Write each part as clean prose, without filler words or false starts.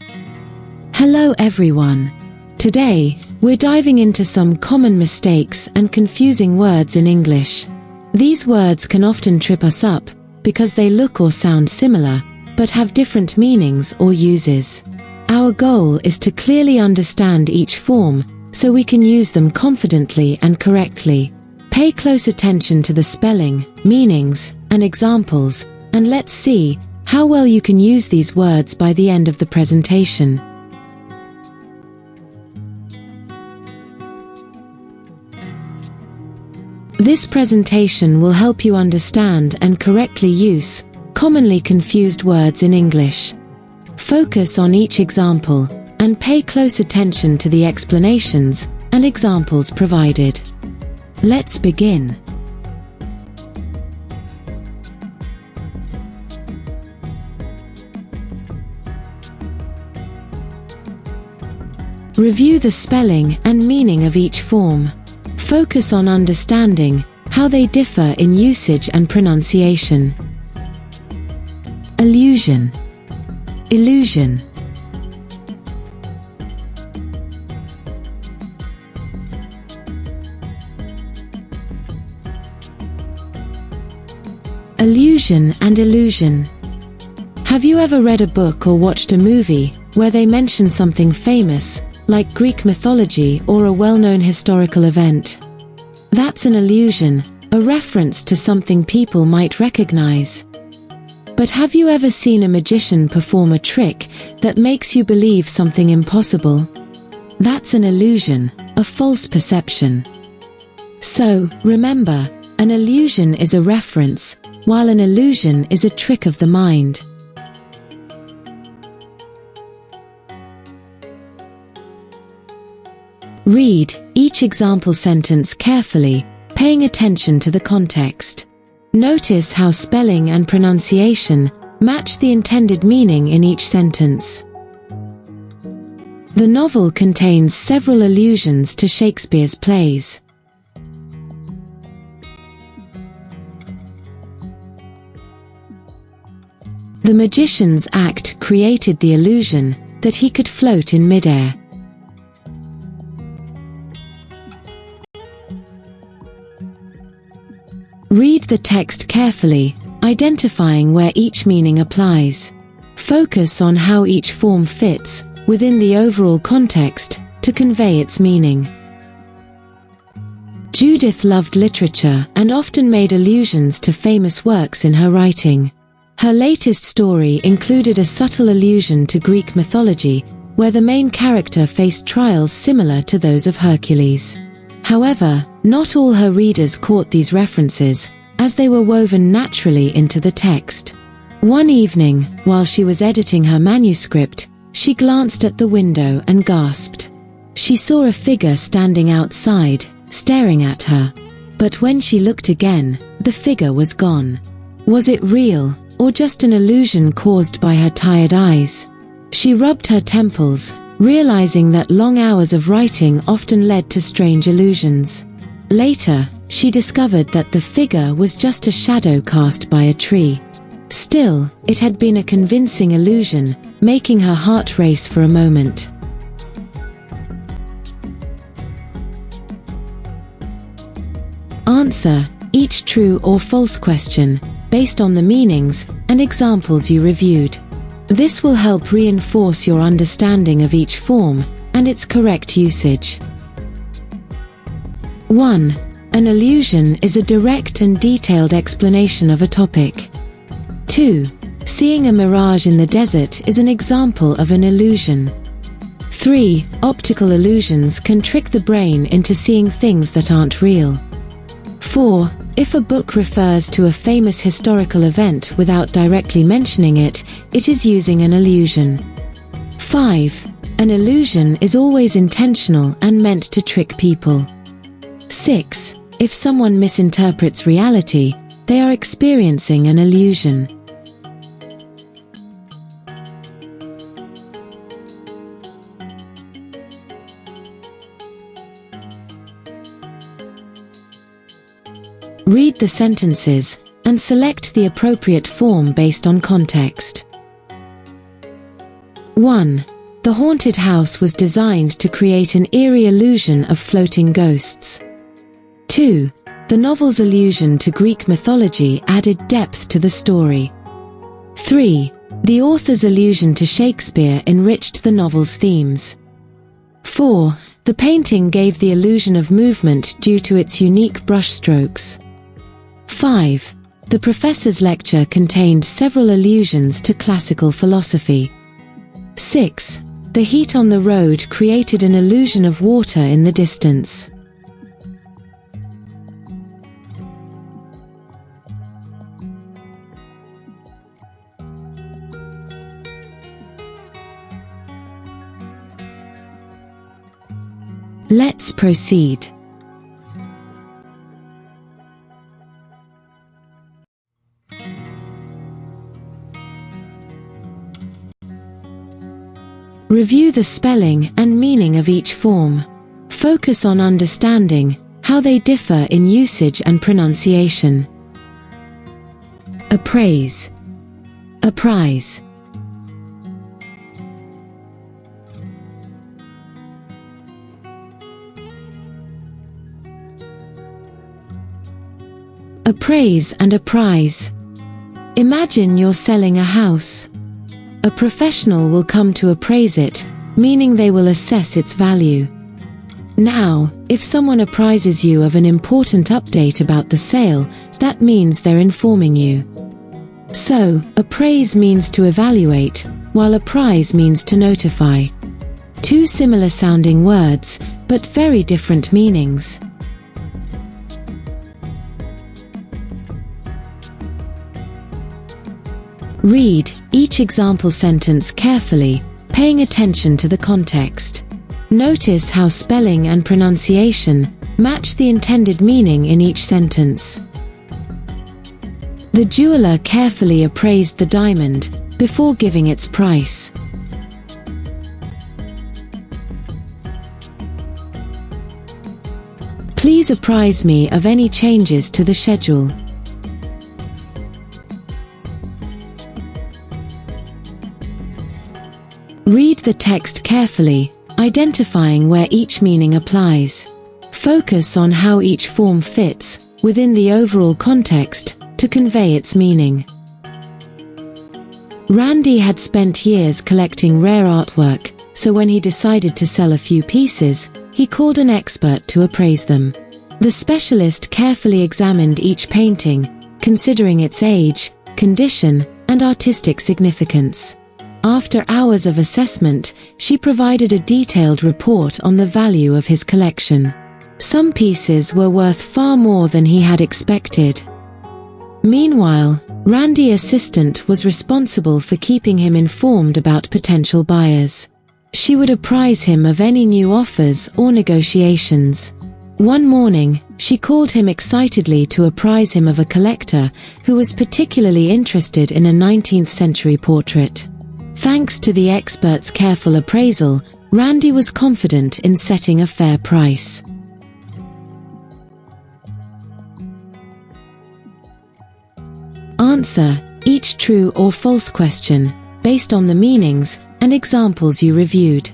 Hello everyone. Today, we're diving into some common mistakes and confusing words in English. These words can often trip us up because they look or sound similar, but have different meanings or uses. Our goal is to clearly understand each form so we can use them confidently and correctly. Pay close attention to the spelling, meanings, and examples, and let's see how well you can use these words by the end of the presentation. This presentation will help you understand and correctly use commonly confused words in English. Focus on each example and pay close attention to the explanations and examples provided. Let's begin. Review the spelling and meaning of each form. Focus on understanding how they differ in usage and pronunciation. Allusion, illusion. Allusion and illusion. Have you ever read a book or watched a movie where they mention something famous, like Greek mythology or a well-known historical event? That's an allusion, a reference to something people might recognize. But have you ever seen a magician perform a trick that makes you believe something impossible? That's an illusion, a false perception. So, remember, an allusion is a reference, while an illusion is a trick of the mind. Read each example sentence carefully, paying attention to the context. Notice how spelling and pronunciation match the intended meaning in each sentence. The novel contains several allusions to Shakespeare's plays. The magician's act created the illusion that he could float in midair. Read the text carefully, identifying where each meaning applies. Focus on how each form fits within the overall context to convey its meaning. Judith loved literature and often made allusions to famous works in her writing. Her latest story included a subtle allusion to Greek mythology, where the main character faced trials similar to those of Hercules. However, not all her readers caught these references, as they were woven naturally into the text. One evening, while she was editing her manuscript, she glanced at the window and gasped. She saw a figure standing outside, staring at her. But when she looked again, the figure was gone. Was it real, or just an illusion caused by her tired eyes? She rubbed her temples, realizing that long hours of writing often led to strange illusions. Later, she discovered that the figure was just a shadow cast by a tree. Still, it had been a convincing illusion, making her heart race for a moment. Answer each true or false question based on the meanings and examples you reviewed. This will help reinforce your understanding of each form and its correct usage. 1. An allusion is a direct and detailed explanation of a topic. 2. Seeing a mirage in the desert is an example of an illusion. 3. Optical illusions can trick the brain into seeing things that aren't real. 4. If a book refers to a famous historical event without directly mentioning it, it is using an allusion. 5. An illusion is always intentional and meant to trick people. 6. If someone misinterprets reality, they are experiencing an illusion. Read the sentences and select the appropriate form based on context. 1. The haunted house was designed to create an eerie illusion of floating ghosts. 2. The novel's allusion to Greek mythology added depth to the story. 3. The author's allusion to Shakespeare enriched the novel's themes. 4. The painting gave the illusion of movement due to its unique brushstrokes. 5. The professor's lecture contained several allusions to classical philosophy. 6. The heat on the road created an illusion of water in the distance. Let's proceed. Review the spelling and meaning of each form. Focus on understanding how they differ in usage and pronunciation. Appraise, apprise. Appraise and apprise. Imagine you're selling a house. A professional will come to appraise it, meaning they will assess its value. Now, if someone apprises you of an important update about the sale, that means they're informing you. So, appraise means to evaluate, while apprise means to notify. Two similar sounding words, but very different meanings. Read each example sentence carefully, paying attention to the context. Notice how spelling and pronunciation match the intended meaning in each sentence. The jeweler carefully appraised the diamond before giving its price. Please apprise me of any changes to the schedule. Read the text carefully, identifying where each meaning applies. Focus on how each form fits within the overall context to convey its meaning. Randy had spent years collecting rare artwork, so when he decided to sell a few pieces, he called an expert to appraise them. The specialist carefully examined each painting, considering its age, condition, and artistic significance. After hours of assessment, she provided a detailed report on the value of his collection. Some pieces were worth far more than he had expected. Meanwhile, Randy's assistant was responsible for keeping him informed about potential buyers. She would apprise him of any new offers or negotiations. One morning, she called him excitedly to apprise him of a collector who was particularly interested in a 19th-century portrait. Thanks to the expert's careful appraisal, Randy was confident in setting a fair price. Answer each true or false question, based on the meanings and examples you reviewed.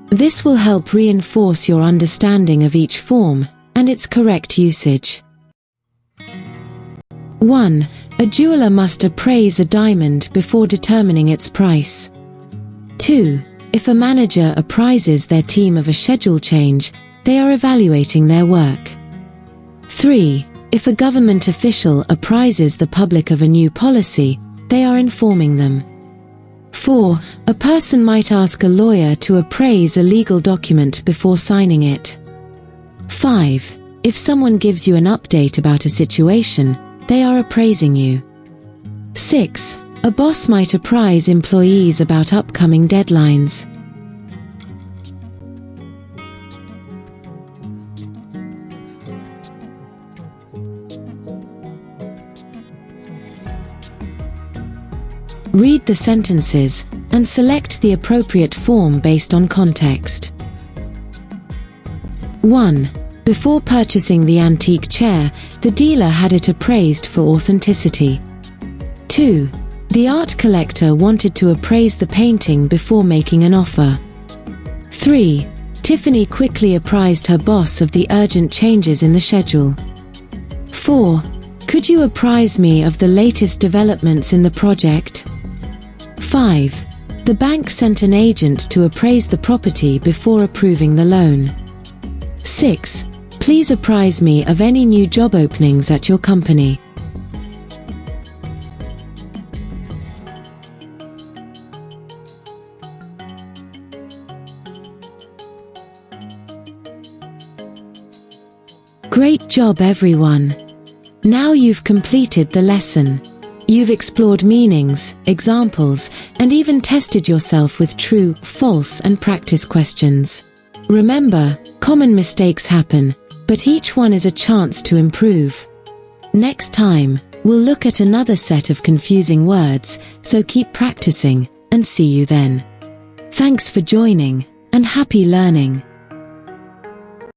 This will help reinforce your understanding of each form and its correct usage. 1. A jeweler must appraise a diamond before determining its price. 2. If a manager apprises their team of a schedule change, they are evaluating their work. 3. If a government official apprises the public of a new policy, they are informing them. 4. A person might ask a lawyer to appraise a legal document before signing it. 5. If someone gives you an update about a situation, they are appraising you. 6. A boss might apprise employees about upcoming deadlines. Read the sentences and select the appropriate form based on context. 1. Before purchasing the antique chair, the dealer had it appraised for authenticity. 2. The art collector wanted to appraise the painting before making an offer. 3. Tiffany quickly apprised her boss of the urgent changes in the schedule. 4. Could you apprise me of the latest developments in the project? 5. The bank sent an agent to appraise the property before approving the loan. 6. Please apprise me of any new job openings at your company. Great job, everyone! Now you've completed the lesson. You've explored meanings, examples, and even tested yourself with true, false, and practice questions. Remember, common mistakes happen, but each one is a chance to improve. Next time, we'll look at another set of confusing words, so keep practicing, and see you then. Thanks for joining, and happy learning!